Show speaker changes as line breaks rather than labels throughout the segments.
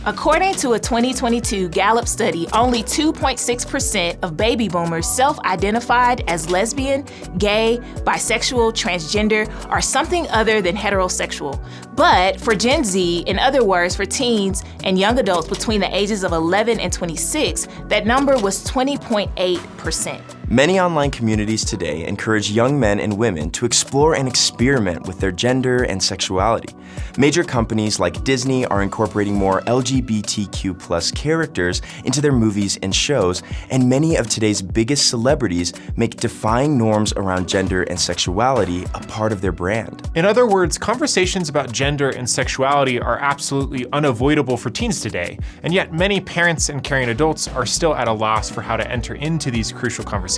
According to a 2022 Gallup study, only 2.6% of baby boomers self-identified as lesbian, gay, bisexual, transgender, or something other than heterosexual. But for Gen Z, in other words, for teens and young adults between the ages of 11 and 26, that number was 20.8%.
Many online communities today encourage young men and women to explore and experiment with their gender and sexuality. Major companies like Disney are incorporating more LGBTQ+ characters into their movies and shows, and many of today's biggest celebrities make defying norms around gender and sexuality a part of their brand.
In other words, conversations about gender and sexuality are absolutely unavoidable for teens today, and yet many parents and caring adults are still at a loss for how to enter into these crucial conversations.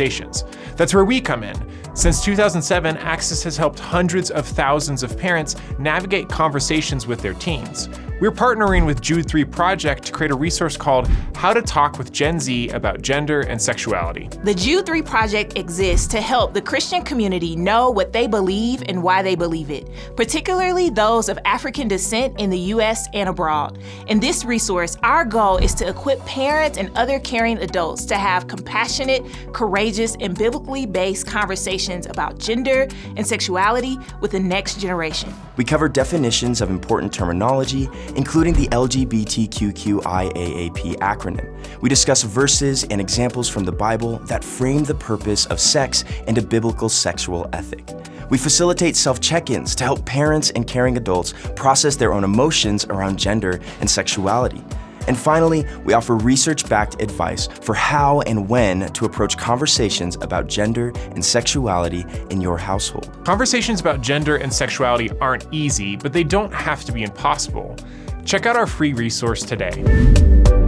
That's where we come in. Since 2007, Access has helped hundreds of thousands of parents navigate conversations with their teens. We're partnering with Jude 3 Project to create a resource called How to Talk with Gen Z About Gender and Sexuality.
The Jude 3 Project exists to help the Christian community know what they believe and why they believe it, particularly those of African descent in the U.S. and abroad. In this resource, our goal is to equip parents and other caring adults to have compassionate, courageous, and biblically based conversations about gender and sexuality with the next generation.
We cover definitions of important terminology, including the LGBTQQIAAP acronym. We discuss verses and examples from the Bible that frame the purpose of sex and a biblical sexual ethic. We facilitate self-check-ins to help parents and caring adults process their own emotions around gender and sexuality. And finally, we offer research-backed advice for how and when to approach conversations about gender and sexuality in your household.
Conversations about gender and sexuality aren't easy, but they don't have to be impossible. Check out our free resource today.